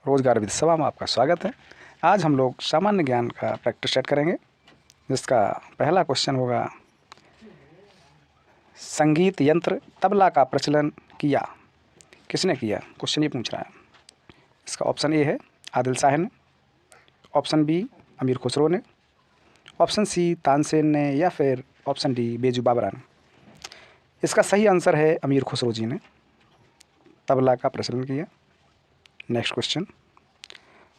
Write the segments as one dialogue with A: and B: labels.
A: रोजगार विधि सभा में आपका स्वागत है। आज हम लोग सामान्य ज्ञान का प्रैक्टिस सेट करेंगे, जिसका पहला क्वेश्चन होगा, संगीत यंत्र तबला का प्रचलन किया किसने किया? क्वेश्चन ये पूछ रहा है। इसका ऑप्शन ए है आदिल शाह ने, ऑप्शन बी अमीर खुसरो ने, ऑप्शन सी तानसेन ने, या फिर ऑप्शन डी बेजू बाबरा ने। इसका सही आंसर है अमीर खुसरो जी ने तबला का प्रचलन किया। नेक्स्ट क्वेश्चन,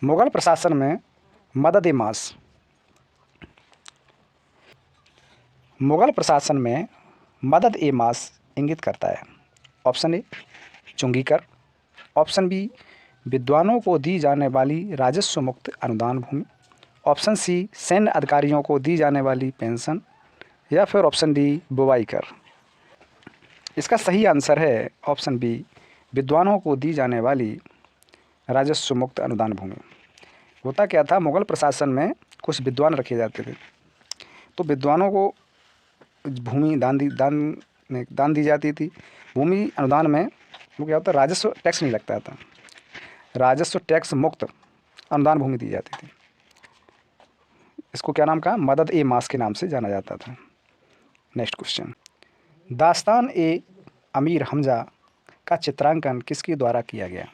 A: मुगल प्रशासन में मदद ए मास मुगल प्रशासन में मदद ए मास इंगित करता है। ऑप्शन ए चुंगी कर, ऑप्शन बी विद्वानों को दी जाने वाली राजस्व मुक्त अनुदान भूमि, ऑप्शन सी सैन्य अधिकारियों को दी जाने वाली पेंशन, या फिर ऑप्शन डी बुवाई कर। इसका सही आंसर है ऑप्शन बी विद्वानों को दी जाने वाली राजस्व मुक्त अनुदान भूमि। होता क्या था, मुगल प्रशासन में कुछ विद्वान रखे जाते थे, तो विद्वानों को भूमि दान दी जाती थी। भूमि अनुदान में वो क्या होता, राजस्व टैक्स नहीं लगता था, राजस्व टैक्स मुक्त अनुदान भूमि दी जाती थी। इसको क्या नाम कहा, मदद ए मास के नाम से जाना जाता था। नेक्स्ट क्वेश्चन, दास्तान ए अमीर हमजा का चित्रांकन किसके द्वारा किया गया?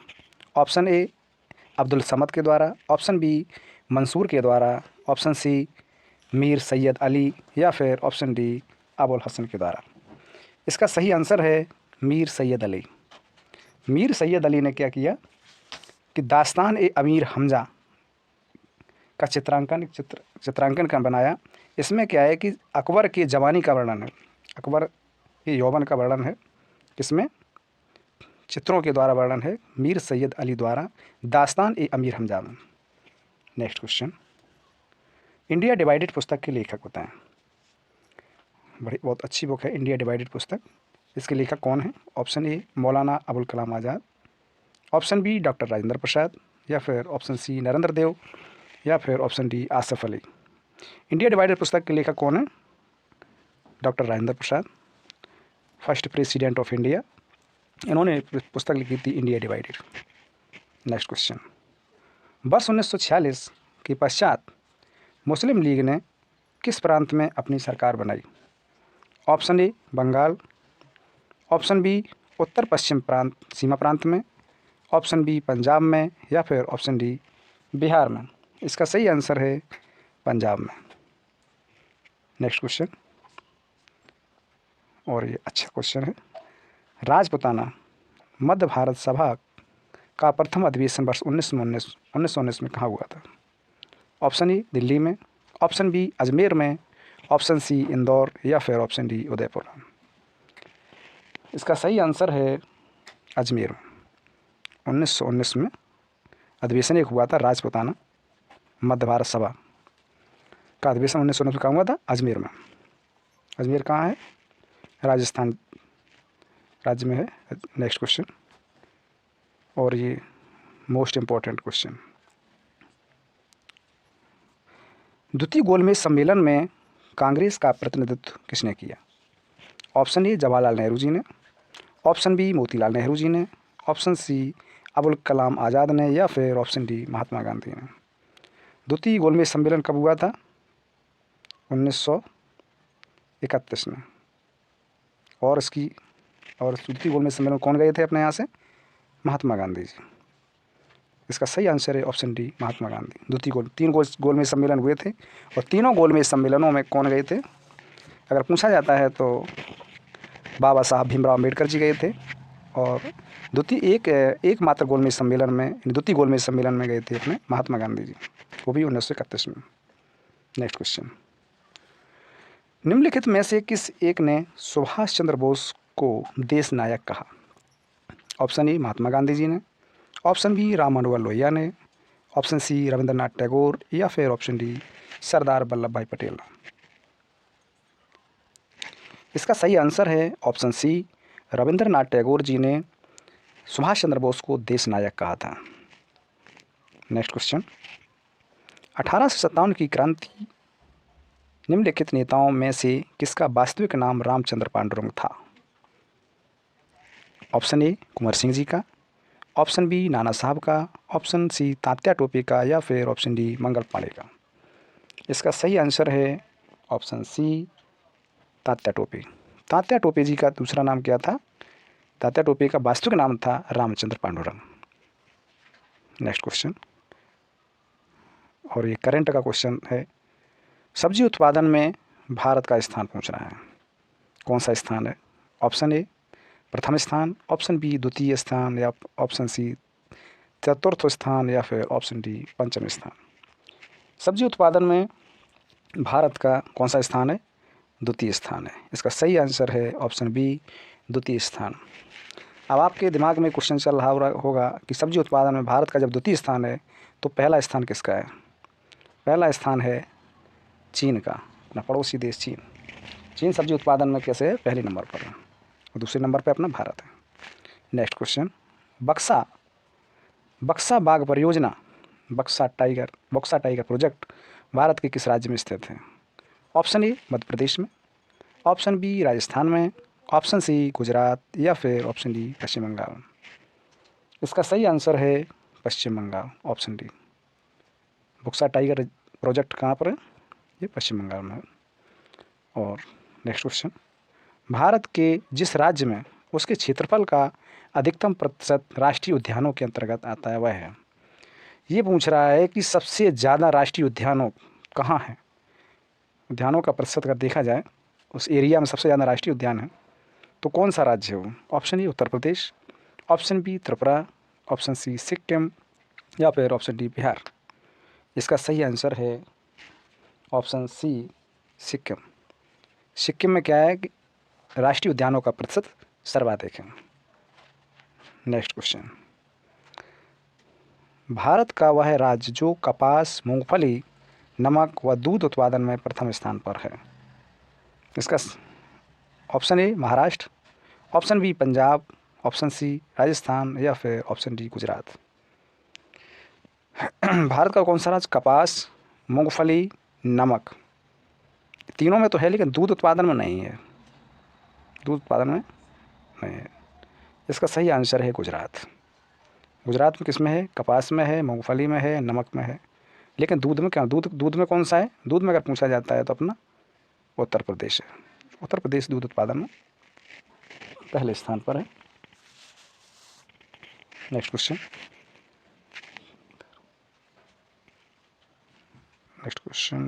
A: ऑप्शन ए अब्दुल समद के द्वारा, ऑप्शन बी मंसूर के द्वारा, ऑप्शन सी मीर सैयद अली, या फिर ऑप्शन डी अबुल हसन के द्वारा। इसका सही आंसर है मीर सैयद अली। मीर सैयद अली ने क्या किया कि दास्तान ए अमीर हमजा का चित्रांकन का बनाया। इसमें क्या है कि अकबर की जवानी का वर्णन है, अकबर के यौवन का वर्णन है, इसमें चित्रों के द्वारा वर्णन है मीर सैयद अली द्वारा दास्तान ए अमीर हमजा में। नेक्स्ट क्वेश्चन, इंडिया डिवाइडेड पुस्तक के लेखक बताएं। बहुत अच्छी बुक है इंडिया डिवाइडेड पुस्तक। इसके लेखक कौन है? ऑप्शन ए Maulana Abul Kalam Azad, option B doctor Rajendra Prasad, या फिर ऑप्शन सी नरेंद्र देव, या फिर option D Asif Ali. India divided पुस्तक के लेखक कौन है? Doctor Rajendra Prasad, first president of India. इन्होंने पुस्तक लिखी थी इंडिया डिवाइडेड। नेक्स्ट क्वेश्चन, वर्ष 1946 के पश्चात मुस्लिम लीग ने किस प्रांत में अपनी सरकार बनाई? Option A Bengal, option B उत्तर पश्चिम प्रांत सीमा प्रांत में, ऑप्शन बी पंजाब में, या फिर ऑप्शन डी बिहार में। इसका सही आंसर है पंजाब में। नेक्स्ट क्वेश्चन, और ये अच्छा क्वेश्चन है, राजपुताना मध्य भारत सभा का प्रथम अधिवेशन वर्ष 1919 में कहाँ हुआ था? ऑप्शन ए दिल्ली में, ऑप्शन बी अजमेर में, ऑप्शन सी इंदौर, या फिर ऑप्शन डी उदयपुर। इसका सही आंसर है अजमेर में। 1919 में अधिवेशन एक हुआ था, राजपुताना मध्य भारत सभा का अधिवेशन 1919 में कहाँ हुआ था? अजमेर में। अजमेर कहाँ है? राजस्थान राज्य में है। नेक्स्ट क्वेश्चन, और ये मोस्ट इम्पॉर्टेंट क्वेश्चन, द्वितीय गोलमेज सम्मेलन में कांग्रेस का प्रतिनिधित्व किसने किया? ऑप्शन ए जवाहरलाल नेहरू जी ने, ऑप्शन बी मोतीलाल नेहरू जी ने, ऑप्शन सी अबुल कलाम आज़ाद ने, या फिर ऑप्शन डी महात्मा गांधी ने। द्वितीय गोलमेज सम्मेलन कब हुआ था? 1931 में। और द्वितीय गोलमेज सम्मेलन कौन गए थे अपने यहाँ से? महात्मा गांधी जी। इसका सही आंसर है ऑप्शन डी महात्मा गांधी। तीन गोलमेज सम्मेलन हुए थे, और तीनों गोलमेज सम्मेलनों में कौन गए थे? अगर पूछा जाता है तो बाबा साहब भीमराव अम्बेडकर जी गए थे, और द्वितीय गोलमेज सम्मेलन में गए थे अपने महात्मा गांधी जी, वो भी 1931 में। नेक्स्ट क्वेश्चन, निम्नलिखित में से किस एक ने सुभाष चंद्र बोस को देश नायक कहा? ऑप्शन ए महात्मा गांधी जी ने, ऑप्शन बी राम मनोहर लोहिया ने, ऑप्शन सी रविंद्रनाथ टैगोर, या फिर ऑप्शन डी सरदार वल्लभ भाई पटेल। इसका सही आंसर है ऑप्शन सी रविंद्रनाथ टैगोर जी ने सुभाष चंद्र बोस को देश नायक कहा था। नेक्स्ट क्वेश्चन, 1857 की क्रांति निम्नलिखित नेताओं में से किसका वास्तविक नाम रामचंद्र पांडुरंग था? ऑप्शन ए कुंवर सिंह जी का, ऑप्शन बी नाना साहब का, ऑप्शन सी तात्या टोपे का, या फिर ऑप्शन डी मंगल पांडे का। इसका सही आंसर है ऑप्शन सी तात्या टोपे। तात्या टोपे जी का दूसरा नाम क्या था? तात्या टोपे का वास्तविक नाम था रामचंद्र पांडुरंग। नेक्स्ट क्वेश्चन, और ये करंट का क्वेश्चन है। सब्जी उत्पादन में भारत का स्थान पूछ रहा है, कौन सा स्थान है? ऑप्शन ए प्रथम स्थान, ऑप्शन बी द्वितीय स्थान, या ऑप्शन सी चतुर्थ स्थान, या फिर ऑप्शन डी पंचम स्थान। सब्जी उत्पादन में भारत का कौन सा स्थान है? द्वितीय स्थान है। इसका सही आंसर है ऑप्शन बी द्वितीय स्थान। अब आपके दिमाग में क्वेश्चन चल रहा होगा कि सब्जी उत्पादन में भारत का जब द्वितीय स्थान है तो पहला स्थान किसका है? पहला स्थान है चीन का, अपना पड़ोसी देश चीन। चीन सब्जी उत्पादन में कैसे है? पहले नंबर पर है, और दूसरे नंबर पर अपना भारत है। नेक्स्ट क्वेश्चन, बक्सा बाघ परियोजना, बक्सा टाइगर प्रोजेक्ट भारत के किस राज्य में स्थित है? ऑप्शन ए मध्य प्रदेश में, ऑप्शन बी राजस्थान में, ऑप्शन सी गुजरात, या फिर ऑप्शन डी पश्चिम बंगाल। इसका सही आंसर है पश्चिम बंगाल, ऑप्शन डी। बक्सा टाइगर प्रोजेक्ट कहाँ पर है? ये पश्चिम बंगाल में है। और नेक्स्ट क्वेश्चन, भारत के जिस राज्य में उसके क्षेत्रफल का अधिकतम प्रतिशत राष्ट्रीय उद्यानों के अंतर्गत आता है वह है। ये पूछ रहा है कि सबसे ज़्यादा राष्ट्रीय उद्यानों कहाँ हैं। उद्यानों का प्रतिशत अगर देखा जाए, उस एरिया में सबसे ज़्यादा राष्ट्रीय उद्यान है तो कौन सा राज्य है वो? Option A Uttar Pradesh, option B Tripura, option C Sikkim, या फिर ऑप्शन डी बिहार। इसका सही आंसर है ऑप्शन सी सिक्किम। सिक्किम में क्या है कि राष्ट्रीय उद्यानों का प्रतिशत सर्वाधिक है। नेक्स्ट क्वेश्चन, भारत का वह राज्य जो कपास, मूंगफली, नमक व दूध उत्पादन में प्रथम स्थान पर है। इसका option A Maharashtra, option B Punjab, option C Rajasthan, या फिर ऑप्शन डी गुजरात। भारत का कौन सा राज्य कपास, मूंगफली, नमक, तीनों में तो है लेकिन दूध उत्पादन में नहीं है, दूध उत्पादन में नहीं है। इसका सही आंसर है गुजरात। गुजरात में किस में है? कपास में है, मूंगफली में है, नमक में है, लेकिन दूध में क्या? दूध में कौन सा है? दूध में अगर पूछा जाता है तो अपना उत्तर प्रदेश है। उत्तर प्रदेश दूध उत्पादन में पहले स्थान पर है। नेक्स्ट क्वेश्चन,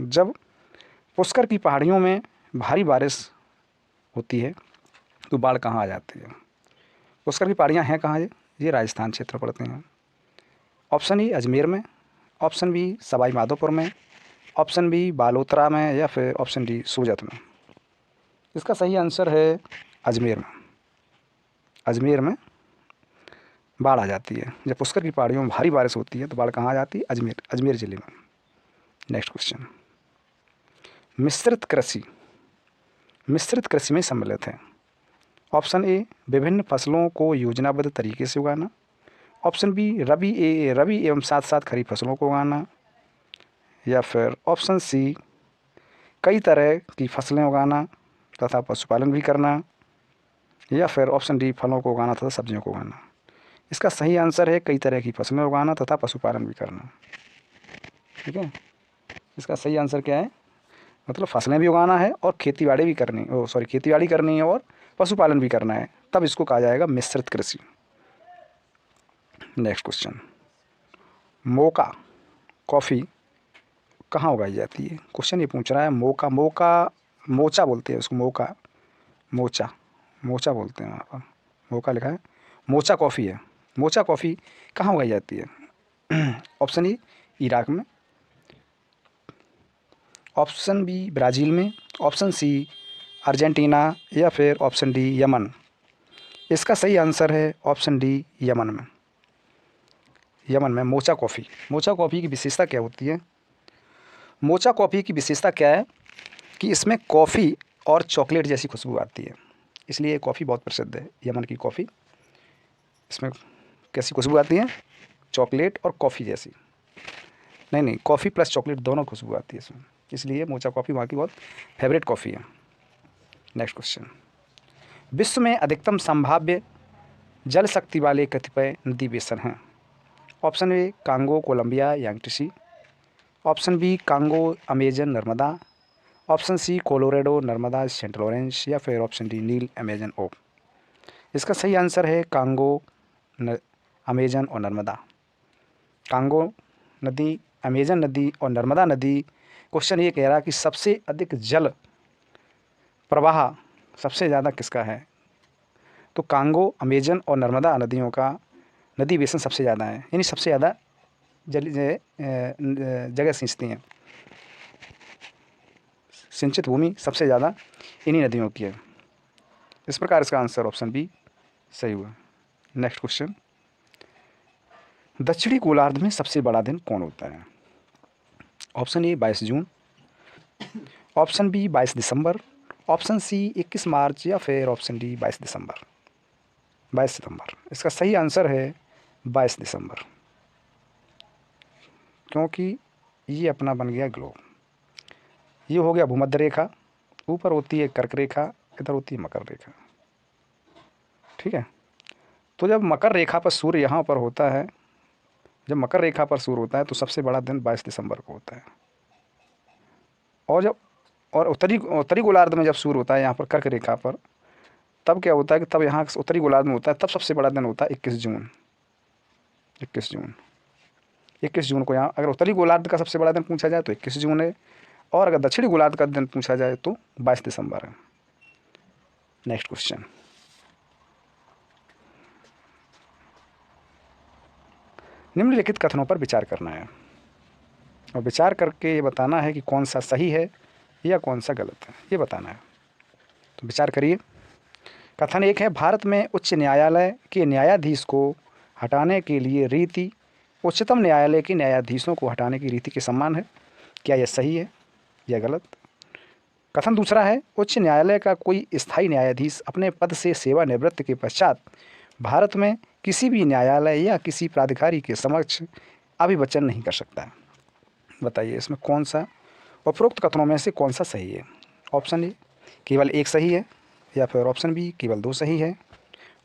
A: जब पुष्कर की पहाड़ियों में भारी बारिश होती है तो बाढ़ कहाँ आ जाती है? पुष्कर की पहाड़ियाँ हैं कहाँ? ये राजस्थान क्षेत्र पड़ते हैं। ऑप्शन ए अजमेर में, ऑप्शन बी सवाई माधोपुर में, ऑप्शन बी बालोतरा में, या फिर ऑप्शन डी सूरत में। इसका सही आंसर है अजमेर में। अजमेर में बाढ़ आ जाती है। जब पुष्कर की पहाड़ियों में भारी बारिश होती है तो बाढ़ कहाँ आ जाती है? अजमेर ज़िले में। नेक्स्ट क्वेश्चन, मिश्रित कृषि में सम्मिलित है। ऑप्शन ए विभिन्न फसलों को योजनाबद्ध तरीके से उगाना, ऑप्शन बी रबी एवं साथ साथ खरीफ फसलों को उगाना, या फिर ऑप्शन सी कई तरह की फसलें उगाना तथा पशुपालन भी करना, या फिर ऑप्शन डी फलों को उगाना तथा सब्जियों को उगाना। इसका सही आंसर है कई तरह की फसलें उगाना तथा पशुपालन भी करना। ठीक है, इसका सही आंसर क्या है? मतलब फसलें भी उगाना है और खेतीबाड़ी करनी है और पशुपालन भी करना है, तब इसको कहा जाएगा मिश्रित कृषि। नेक्स्ट क्वेश्चन, मोका कॉफ़ी कहाँ उगाई जाती है? क्वेश्चन ये पूछ रहा है मोचा बोलते हैं उसको, मोचा बोलते हैं वहाँ पर, मोका लिखा है, मोचा कॉफ़ी है। मोचा कॉफ़ी कहाँ उगाई जाती है? ऑप्शन ए इराक में, ऑप्शन बी ब्राज़ील में, ऑप्शन सी अर्जेंटीना, या फिर ऑप्शन डी यमन। इसका सही आंसर है ऑप्शन डी यमन में मोचा कॉफ़ी की विशेषता क्या होती है? मोचा कॉफ़ी की विशेषता क्या है कि इसमें कॉफ़ी और चॉकलेट जैसी खुशबू आती है, इसलिए ये कॉफ़ी बहुत प्रसिद्ध है। यमन की कॉफ़ी, इसमें कैसी खुशबू आती है? चॉकलेट और कॉफ़ी जैसी, नहीं, कॉफ़ी प्लस चॉकलेट दोनों खुशबू आती है इसमें, इसलिए मोचा कॉफ़ी वहाँ की बहुत फेवरेट कॉफ़ी है। नेक्स्ट क्वेश्चन, विश्व में अधिकतम संभाव्य जल शक्ति वाले कतिपय नदी बेसिन हैं? Option A Congo, Colombia, Yangtze. Option B Congo, Amazon, Narmada. Option C Colorado, Narmada, Saint Lawrence, या फिर ऑप्शन डी नील, अमेजन, ओब। इसका सही आंसर है कांगो, अमेजन और नर्मदा। कांगो नदी, अमेजन नदी और नर्मदा नदी। क्वेश्चन ये कह रहा है कि सबसे अधिक जल प्रवाह सबसे ज़्यादा किसका है? तो कांगो, अमेजन और नर्मदा नदियों का नदी बेसिन सबसे ज़्यादा है, यानी सबसे ज़्यादा जगह सींचती हैं। सिंचित भूमि सबसे ज़्यादा इन्हीं नदियों की है। इस प्रकार इसका आंसर ऑप्शन बी सही हुआ। नेक्स्ट क्वेश्चन, दक्षिणी गोलार्ध में सबसे बड़ा दिन कौन होता है? ऑप्शन ए 22 जून, ऑप्शन बी 22 दिसंबर, ऑप्शन सी 21 मार्च, या फिर ऑप्शन डी 22 दिसंबर। 22 सितंबर इसका सही आंसर है 22 दिसंबर, क्योंकि ये अपना बन गया ग्लोब। ये हो गया भूमध्य रेखा, ऊपर होती है कर्क रेखा, इधर होती है मकर रेखा। ठीक है, तो जब मकर रेखा पर सूर्य यहाँ पर होता है, जब मकर रेखा पर सूर्य होता है तो सबसे बड़ा दिन 22 दिसंबर को होता है। और उत्तरी गोलार्ध में जब सूर्य होता है यहाँ पर कर्क रेखा पर, तब क्या होता है कि तब यहाँ उत्तरी गोलार्ध में होता है, तब सबसे बड़ा दिन होता है 21 जून। 21 जून को यहाँ अगर उत्तरी गोलार्ध का सबसे बड़ा दिन पूछा जाए तो 21 जून है, और अगर दक्षिणी गोलार्ध का दिन पूछा जाए तो 22 दिसंबर है। नेक्स्ट क्वेश्चन, निम्नलिखित कथनों पर विचार करना है और विचार करके ये बताना है कि कौन सा सही है या कौन सा गलत है, ये बताना है। तो विचार करिए। कथन एक है, भारत में उच्च न्यायालय के न्यायाधीश को हटाने के लिए रीति उच्चतम न्यायालय के न्यायाधीशों को हटाने की रीति के समान है। क्या यह सही है या गलत? कथन दूसरा है, उच्च न्यायालय का कोई स्थायी न्यायाधीश अपने पद से सेवानिवृत्ति के पश्चात भारत में किसी भी न्यायालय या किसी प्राधिकारी के समक्ष अभिवचन नहीं कर सकता। बताइए इसमें कौन सा उपरोक्त कथनों में से कौन सा सही है? ऑप्शन ए केवल एक सही है, या फिर ऑप्शन बी केवल दो सही है,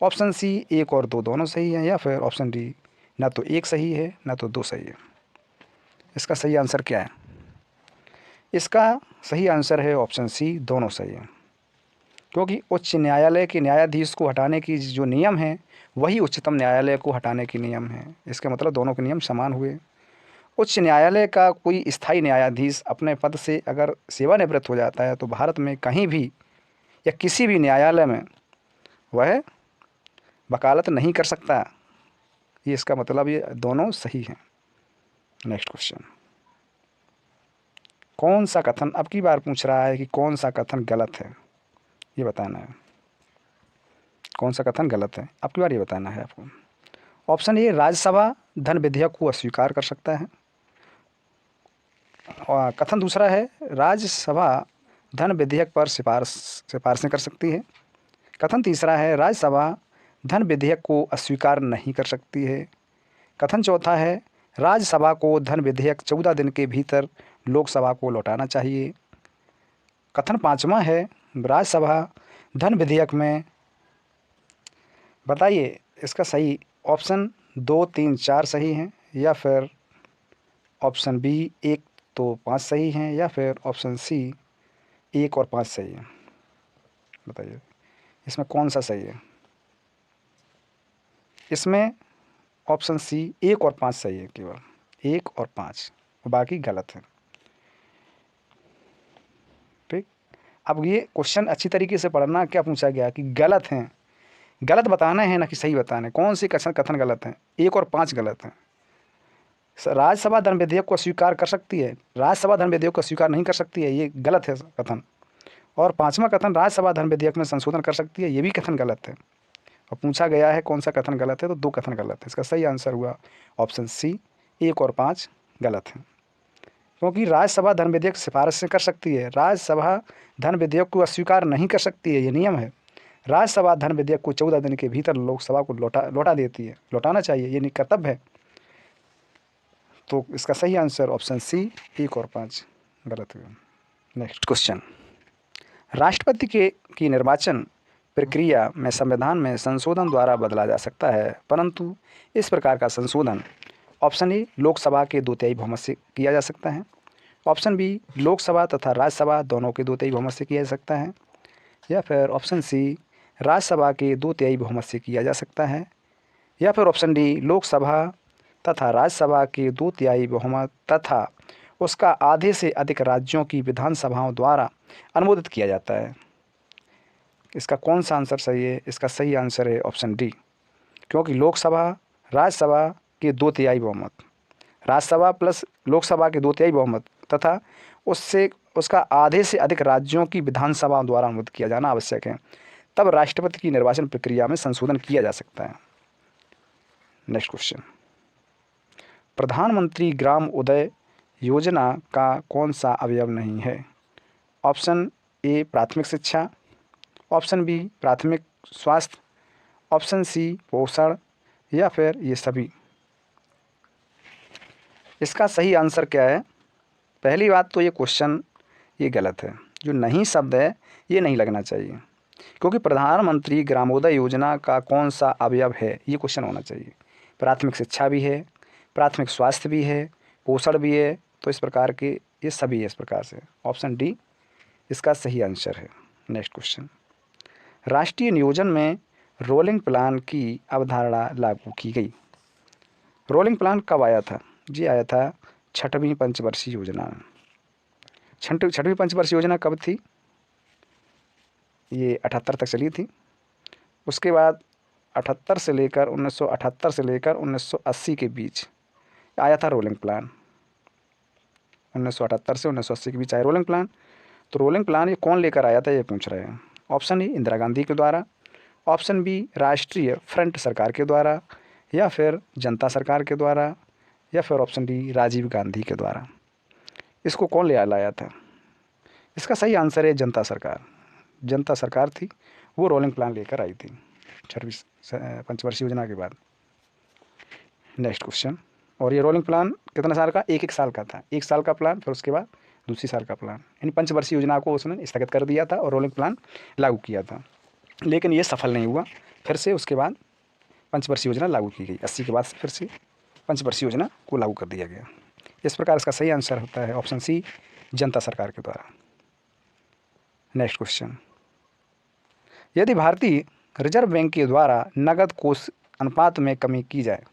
A: ऑप्शन सी एक और दो दोनों सही है, या फिर ऑप्शन डी ना तो एक सही है ना तो दो सही है। इसका सही आंसर क्या है? इसका सही आंसर है ऑप्शन सी, दोनों सही है, क्योंकि उच्च न्यायालय के न्यायाधीश को हटाने की जो नियम है वही उच्चतम न्यायालय को हटाने के नियम है। इसका मतलब दोनों के नियम समान हुए। उच्च न्यायालय का कोई स्थायी न्यायाधीश अपने पद से अगर सेवानिवृत्त हो जाता है तो भारत में कहीं भी या किसी भी न्यायालय में वह वकालत नहीं कर सकता। ये इसका मतलब ये दोनों सही हैं। नेक्स्ट क्वेश्चन, कौन सा कथन अब की बार पूछ रहा है कि कौन सा कथन गलत है, ये बताना है। कौन सा कथन गलत है अब की बार ये बताना है आपको। ऑप्शन ए, राज्यसभा धन विधेयक को अस्वीकार कर सकता है। और कथन दूसरा है, राज्यसभा धन विधेयक पर सिफारिशें कर सकती है। कथन तीसरा है, राज्यसभा धन विधेयक को अस्वीकार नहीं कर सकती है। कथन चौथा है, राज्यसभा को धन विधेयक 14 दिन के भीतर लोकसभा को लौटाना चाहिए। कथन पाँचवा है, राज्यसभा धन विधेयक में, बताइए इसका सही ऑप्शन 2, 3, 4 सही हैं, या फिर ऑप्शन बी 1 तो 5 सही हैं, या फिर ऑप्शन सी 1 और 5 सही हैं। बताइए इसमें कौन सा सही है? इसमें ऑप्शन सी 1 और 5 सही है, केवल 1 और 5, बाकी गलत है। ठीक, अब ये क्वेश्चन अच्छी तरीके से पढ़ना। क्या पूछा गया कि गलत हैं, गलत बताना है ना कि सही बताना है। कौन से कथन गलत हैं? 1 और 5 गलत हैं। राज्यसभा धन विधेयक को स्वीकार कर सकती है, राज्यसभा धन विधेयक को स्वीकार नहीं कर सकती है, ये गलत है कथन। और पाँचवा कथन, राज्यसभा धन विधेयक में संशोधन कर सकती है, ये भी कथन गलत है। और पूछा गया है कौन सा कथन गलत है, तो 2 कथन गलत है। इसका सही आंसर हुआ ऑप्शन सी, 1 और 5 गलत हैं। क्योंकि राज्यसभा धन विधेयक सिफारिश कर सकती है, राज्यसभा धन विधेयक को अस्वीकार नहीं कर सकती है, ये नियम है। राज्यसभा धन विधेयक को 14 दिन के भीतर लोकसभा को लौटा देती है, लौटाना चाहिए, ये कर्तव्य है। तो इसका सही आंसर ऑप्शन सी, 1 और 5 गलत हुआ। नेक्स्ट क्वेश्चन, राष्ट्रपति की निर्वाचन प्रक्रिया में संविधान में संशोधन द्वारा बदला जा सकता है, परंतु इस प्रकार का संशोधन ऑप्शन ए लोकसभा के 2/3 बहुमत से किया जा सकता है, ऑप्शन बी लोकसभा तथा राज्यसभा दोनों के 2/3 बहुमत से किया जा सकता है, या फिर ऑप्शन सी राज्यसभा के 2/3 बहुमत से किया जा सकता है, या फिर ऑप्शन डी लोकसभा तथा राज्यसभा के 2/3 बहुमत तथा उसका आधे से अधिक राज्यों की विधानसभाओं द्वारा अनुमोदित किया जाता है। इसका कौन सा आंसर सही है? इसका सही आंसर है ऑप्शन डी, क्योंकि लोकसभा राज्यसभा के 2/3 बहुमत, राज्यसभा प्लस लोकसभा के 2/3 बहुमत तथा उससे उसका आधे से अधिक राज्यों की विधानसभा द्वारा अनुमोदित किया जाना आवश्यक है, तब राष्ट्रपति की निर्वाचन प्रक्रिया में संशोधन किया जा सकता है। नेक्स्ट क्वेश्चन, प्रधानमंत्री ग्राम उदय योजना का कौन सा अवयव नहीं है? ऑप्शन ए प्राथमिक शिक्षा, ऑप्शन बी प्राथमिक स्वास्थ्य, ऑप्शन सी पोषण, या फिर ये सभी। इसका सही आंसर क्या है? पहली बात तो ये क्वेश्चन ये गलत है, जो नहीं शब्द है ये नहीं लगना चाहिए, क्योंकि प्रधानमंत्री ग्रामोदय योजना का कौन सा अवयव है ये क्वेश्चन होना चाहिए। प्राथमिक शिक्षा भी है, प्राथमिक स्वास्थ्य भी है, पोषण भी है, तो इस प्रकार के ये सभी है। इस प्रकार से ऑप्शन डी इसका सही आंसर है। नेक्स्ट क्वेश्चन, राष्ट्रीय नियोजन में रोलिंग प्लान की अवधारणा लागू की गई। रोलिंग प्लान कब आया था? जी आया था 6वीं पंचवर्षीय योजना में। 6वीं पंचवर्षीय योजना कब थी? ये 78 तक चली थी। उसके बाद 78 से लेकर 1978 से लेकर 1980 के बीच आया था रोलिंग प्लान। 1978 से 1980 के बीच आया रोलिंग प्लान। तो रोलिंग प्लान ये कौन लेकर आया था ये पूछ रहे हैं। ऑप्शन ए इंदिरा गांधी के द्वारा, ऑप्शन बी राष्ट्रीय फ्रंट सरकार के द्वारा, या फिर जनता सरकार के द्वारा, या फिर ऑप्शन डी राजीव गांधी के द्वारा। इसको कौन ले लाया था? इसका सही आंसर है जनता सरकार। जनता सरकार थी, वो रोलिंग प्लान लेकर आई थी 6वीं पंचवर्षीय योजना के बाद। नेक्स्ट क्वेश्चन, और ये रोलिंग प्लान कितने साल का? 1-1 साल का था। 1 साल का प्लान, फिर उसके बाद दूसरी साल का प्लान, यानी पंचवर्षीय योजना को उसने स्थगित कर दिया था और रोलिंग प्लान लागू किया था, लेकिन ये सफल नहीं हुआ। फिर से उसके बाद पंचवर्षीय योजना लागू की गई। 80 के बाद फिर से पंचवर्षीय योजना को लागू कर दिया गया। इस प्रकार इसका सही आंसर होता है ऑप्शन सी जनता सरकार के द्वारा। नेक्स्ट क्वेश्चन, यदि भारतीय रिजर्व बैंक के द्वारा नगद कोष अनुपात में कमी की जाए,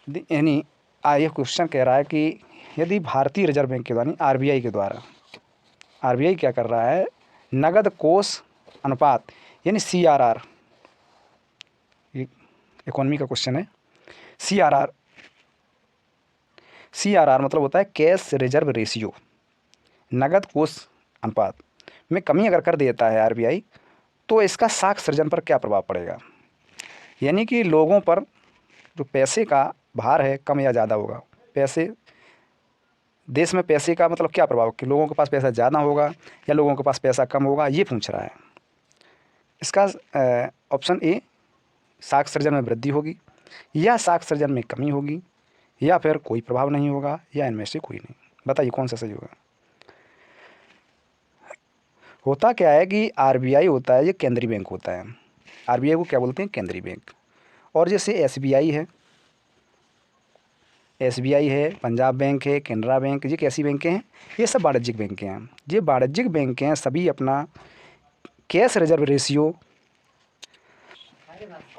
A: यानी ये क्वेश्चन कह रहा है कि यदि भारतीय रिजर्व बैंक के द्वारा आरबीआई के द्वारा, आरबीआई क्या कर रहा है, नगद कोष अनुपात यानी सीआरआर, ये इकोनॉमी का क्वेश्चन है। सीआरआर मतलब होता है कैश रिजर्व रेशियो, नगद कोष अनुपात में कमी अगर कर देता है आरबीआई, तो इसका साख सृजन पर क्या प्रभाव पड़ेगा? यानी कि लोगों पर जो पैसे का भार है कम या ज़्यादा होगा। पैसे, देश में पैसे का मतलब क्या प्रभाव, कि लोगों के पास पैसा ज़्यादा होगा या लोगों के पास पैसा कम होगा, ये पूछ रहा है। इसका ऑप्शन ए साख सृजन में वृद्धि होगी, या साख सृजन में कमी होगी, या फिर कोई प्रभाव नहीं होगा, या इनमें से कोई नहीं। बताइए कौन सा सही होगा। होता क्या है कि आरबीआई होता है, ये केंद्रीय बैंक होता है। आरबीआई को क्या बोलते हैं? केंद्रीय बैंक। और जैसे एसबीआई है, पंजाब बैंक है, कैनरा बैंक, ये कैसी बैंकें हैं? ये सब वाणिज्यिक बैंकें हैं। ये वाणिज्यिक बैंकें हैं, सभी अपना कैश रिजर्व रेशियो,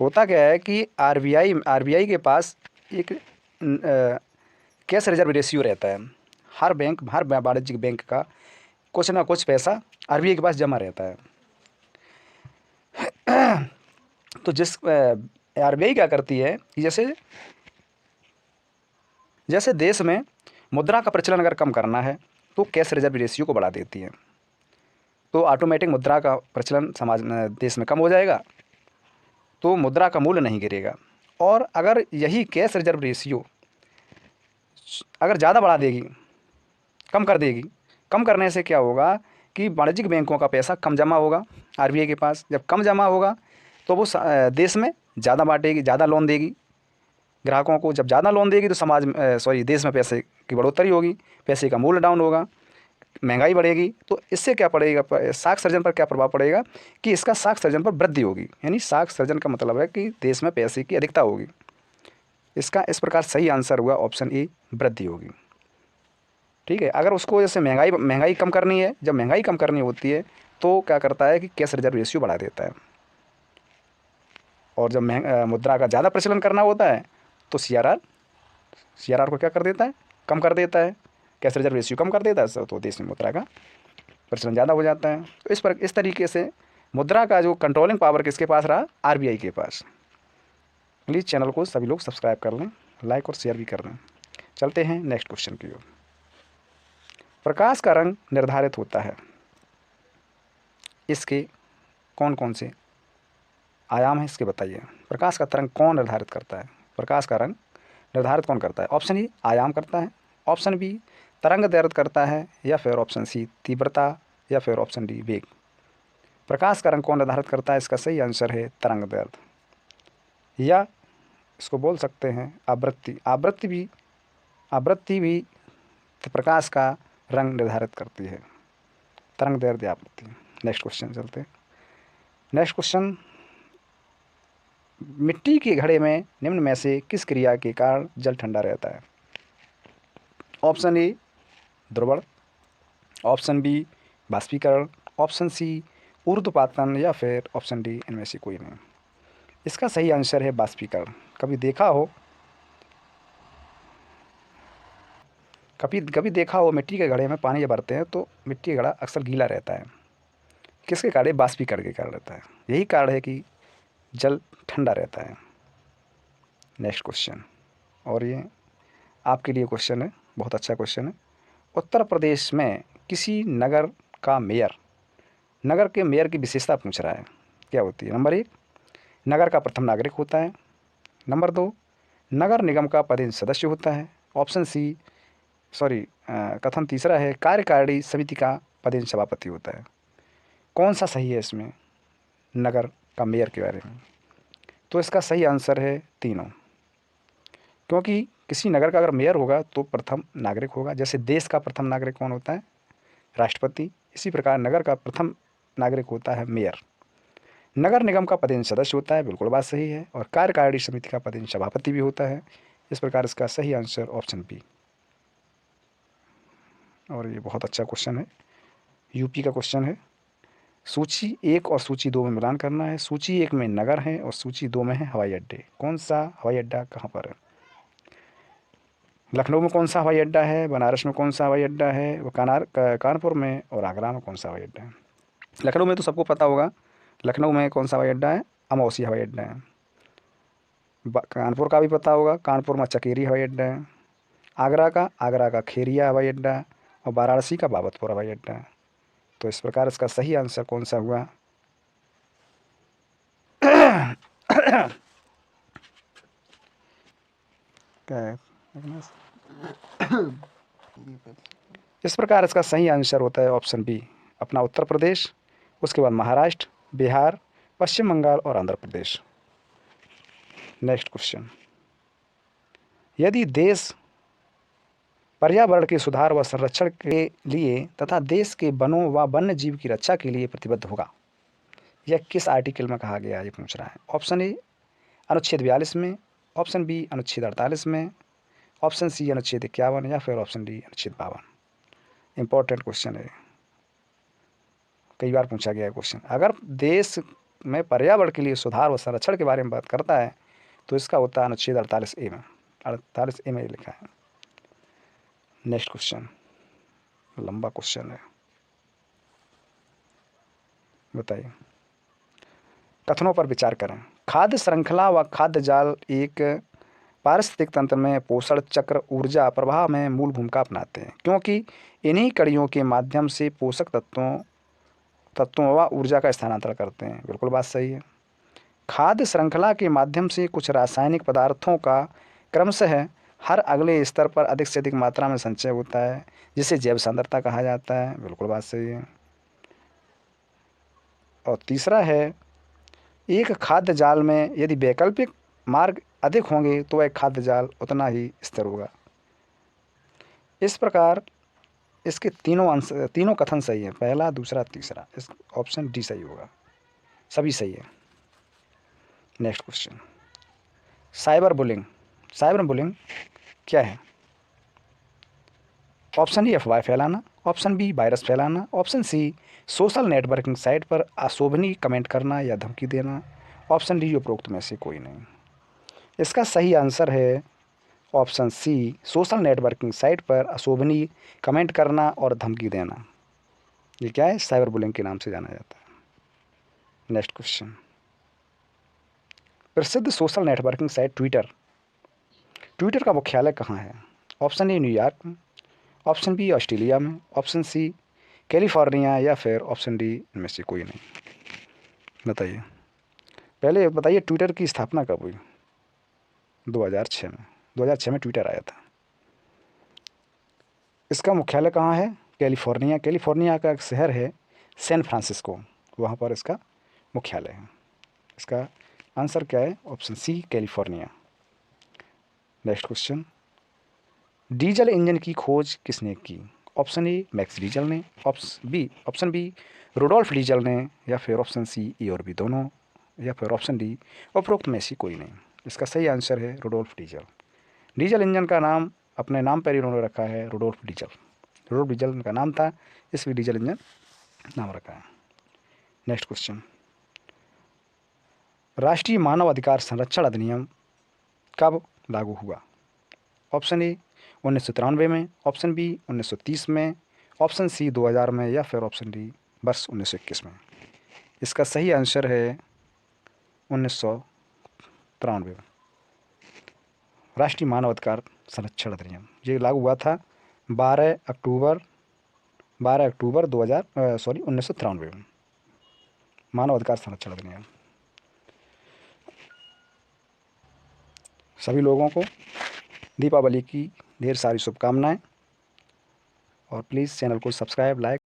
A: होता क्या है कि आरबीआई के पास एक कैश रिजर्व रेशियो रहता है। हर वाणिज्यिक बैंक का कुछ ना कुछ पैसा आरबीआई के पास जमा रहता है। तो जिस आरबीआई क्या करती है कि जैसे देश में मुद्रा का प्रचलन अगर कम करना है तो कैश रिजर्व रेशियो को बढ़ा देती है, तो ऑटोमेटिक मुद्रा का प्रचलन देश में कम हो जाएगा, तो मुद्रा का मूल्य नहीं गिरेगा। और अगर यही कैश रिजर्व रेशियो अगर ज़्यादा बढ़ा देगी, कम कर देगी, कम करने से क्या होगा कि वाणिज्यिक बैंकों का पैसा कम जमा होगा आरबीआई के पास। जब कम जमा होगा तो वो देश में ज़्यादा बांटेगी, ज़्यादा लोन देगी ग्राहकों को। जब ज़्यादा लोन देगी तो देश में पैसे की बढ़ोतरी होगी, पैसे का मूल्य डाउन होगा, महंगाई बढ़ेगी तो इससे क्या पड़ेगा, साख सृजन पर क्या प्रभाव पड़ेगा कि इसका साख सृजन पर वृद्धि होगी। यानी साख सृजन का मतलब है कि देश में पैसे की अधिकता होगी। इसका इस प्रकार सही आंसर हुआ ऑप्शन ए, वृद्धि होगी। ठीक है, अगर उसको जैसे महंगाई कम करनी है, जब महंगाई कम करनी होती है तो क्या करता है कि कैश रिजर्व रेशियो बढ़ा देता है, और जब मुद्रा का ज़्यादा प्रचलन करना होता है तो सी आर आर को क्या कर देता है, कम कर देता है, कैश रिजर्व रेशियो कम कर देता है, तो देश में मुद्रा का प्रचलन ज़्यादा हो जाता है। तो इस तरीके से मुद्रा का जो कंट्रोलिंग पावर किसके पास रहा, आरबीआई के पास। प्लीज़ चैनल को सभी लोग सब्सक्राइब कर लें, लाइक और शेयर भी कर दें। चलते हैं नेक्स्ट क्वेश्चन की ओर। प्रकाश का रंग निर्धारित होता है, इसके कौन कौन से आयाम हैं, इसके बताइए। प्रकाश का तरंग कौन निर्धारित करता है, प्रकाश का रंग निर्धारित कौन करता है? ऑप्शन ए, आयाम करता है, ऑप्शन बी, तरंग निर्धारित करता है, या फिर ऑप्शन सी, तीव्रता, या फिर ऑप्शन डी, वेग। प्रकाश का रंग कौन निर्धारित करता है? इसका सही आंसर है तरंग दैर्ध्य, या इसको बोल सकते हैं आवृत्ति। आवृत्ति भी प्रकाश का रंग निर्धारित करती है, तरंग दैर्ध्य, आवृत्ति। नेक्स्ट क्वेश्चन चलते हैं। नेक्स्ट क्वेश्चन, मिट्टी के घड़े में निम्न में से किस क्रिया के कारण जल ठंडा रहता है? ऑप्शन ए, द्रवण, ऑप्शन बी, बाष्पीकरण, ऑप्शन सी, ऊर्ध्वपातन, या फिर ऑप्शन डी, इनमें से कोई नहीं। इसका सही आंसर है बाष्पीकरण। कभी देखा हो मिट्टी के घड़े में पानी जब भरते हैं तो मिट्टी का घड़ा अक्सर गीला रहता है, किसके कारण? बाष्पीकरण के कारण रहता है। यही कारण है कि जल ठंडा रहता है। नेक्स्ट क्वेश्चन, और ये आपके लिए क्वेश्चन है, बहुत अच्छा क्वेश्चन है। उत्तर प्रदेश में किसी नगर के मेयर की विशेषता पूछ रहा है, क्या होती है? नंबर 1, नगर का प्रथम नागरिक होता है। नंबर 2, नगर निगम का पदेन सदस्य होता है। ऑप्शन सी, कथन तीसरा है, कार्यकारिणी समिति का पदेन सभापति होता है। कौन सा सही है इसमें नगर का मेयर के बारे में? तो इसका सही आंसर है तीनों, क्योंकि किसी नगर का अगर मेयर होगा तो प्रथम नागरिक होगा। जैसे देश का प्रथम नागरिक कौन होता है? राष्ट्रपति। इसी प्रकार नगर का प्रथम नागरिक होता है मेयर। नगर निगम का पदेन सदस्य होता है, बिल्कुल बात सही है, और कार्यकारिणी समिति का पदेन सभापति भी होता है। इस प्रकार इसका सही आंसर ऑप्शन बी। और ये बहुत अच्छा क्वेश्चन है, यूपी का क्वेश्चन है। सूची 1 और सूची 2 में मिलान करना है। सूची 1 में नगर है और सूची 2 में है हवाई अड्डे। कौन सा हवाई अड्डा कहाँ पर है? लखनऊ में कौन सा हवाई अड्डा है, बनारस में कौन सा हवाई अड्डा है, वो कानपुर में, और आगरा में कौन सा हवाई अड्डा है? लखनऊ में तो सबको पता होगा, लखनऊ में कौन सा हवाई अड्डा है? अमौसी हवाई अड्डा है। कानपुर का भी पता होगा, कानपुर में चकेरी हवाई अड्डा है। आगरा का खेरिया हवाई अड्डा है, और वाराणसी का बाबतपुर हवाई अड्डा है। तो इस प्रकार इसका सही आंसर कौन सा हुआ? क्या है? इस प्रकार इसका सही आंसर होता है ऑप्शन बी, अपना उत्तर प्रदेश, उसके बाद महाराष्ट्र, बिहार, पश्चिम बंगाल और आंध्र प्रदेश। नेक्स्ट क्वेश्चन, यदि देश पर्यावरण के सुधार व संरक्षण के लिए तथा देश के वनों व वन्य जीव की रक्षा के लिए प्रतिबद्ध होगा, यह किस आर्टिकल में कहा गया है, ये पूछ रहा है। ऑप्शन ए, अनुच्छेद 42 में, ऑप्शन बी, अनुच्छेद 48 में, ऑप्शन सी, अनुच्छेद 51, या फिर ऑप्शन डी, अनुच्छेद 52। इंपॉर्टेंट क्वेश्चन है, कई बार पूछा गया है क्वेश्चन। अगर देश में पर्यावरण के लिए सुधार व संरक्षण के बारे में बात करता है तो इसका होता है अनुच्छेद 48A में, 48A में लिखा है। नेक्स्ट क्वेश्चन, लंबा क्वेश्चन है, बताइए। कथनों पर विचार करें। खाद्य श्रृंखला व खाद्य जाल एक पारिस्थितिक तंत्र में पोषण चक्र ऊर्जा प्रवाह में मूल भूमिका अपनाते हैं, क्योंकि इन्हीं कड़ियों के माध्यम से पोषक तत्वों व ऊर्जा का स्थानांतरण करते हैं। बिल्कुल बात सही है। खाद्य श्रृंखला के माध्यम से कुछ रासायनिक पदार्थों का क्रमशः हर अगले स्तर पर अधिक से अधिक मात्रा में संचय होता है, जिसे जैव सांद्रता कहा जाता है। बिल्कुल बात सही है। और तीसरा है, एक खाद्य जाल में यदि वैकल्पिक मार्ग अधिक होंगे तो वह खाद्य जाल उतना ही स्थिर होगा। इस प्रकार इसके तीनों कथन सही हैं, पहला, दूसरा, तीसरा। इस ऑप्शन डी सही होगा, सभी सही है। नेक्स्ट क्वेश्चन, साइबर बुलिंग क्या है? ऑप्शन ए अफवाह फैलाना, ऑप्शन बी वायरस फैलाना, option C social networking site पर अशोभनीय कमेंट करना या धमकी देना, ऑप्शन डी उपरोक्त में से कोई नहीं। इसका सही आंसर है option C, social networking site पर अशोभनीय कमेंट करना और धमकी देना। ये क्या है? साइबर बुलिंग के नाम से जाना जाता है। नेक्स्ट क्वेश्चन, प्रसिद्ध सोशल नेटवर्किंग साइट ट्विटर का मुख्यालय कहाँ है? ऑप्शन ए न्यूयॉर्क में, ऑप्शन बी ऑस्ट्रेलिया में, ऑप्शन सी कैलिफोर्निया, या फिर ऑप्शन डी इनमें से कोई नहीं। बताइए, पहले बताइए ट्विटर की स्थापना कब हुई? 2006 में। 2006 में ट्विटर आया था। इसका मुख्यालय कहाँ है? कैलिफोर्निया का एक शहर है सैन फ्रांसिस्को, वहाँ पर इसका मुख्यालय है। इसका आंसर क्या है? Option C California. Next question, diesel engine की खोज किसने की? ऑप्शन ए मैक्स डीजल ने, ऑप्शन बी रुडोल्फ डीजल ने, या फिर ऑप्शन सी ए और बी दोनों, या फिर ऑप्शन डी उपरोक्त में से कोई नहीं। इसका सही आंसर है रुडोल्फ डीजल। डीजल इंजन का नाम अपने नाम पर ही उन्होंने रखा है रुडोल्फ डीजल उनका नाम था, इसलिए डीजल इंजन नाम रखा है। नेक्स्ट क्वेश्चन, राष्ट्रीय मानव अधिकार संरक्षण अधिनियम कब लागू हुआ? ऑप्शन ए 1993 में, ऑप्शन बी 1930 में, ऑप्शन सी 2000 में, या फिर ऑप्शन डी वर्ष 1921 में। इसका सही आंसर है 1993 में। राष्ट्रीय मानव अधिकार संरक्षण अधिनियम ये लागू हुआ था 12 अक्टूबर 1993 में। मानव अधिकार संरक्षण अधिनियम। सभी लोगों को दीपावली की ढेर सारी शुभकामनाएं, और प्लीज़ चैनल को सब्सक्राइब, लाइक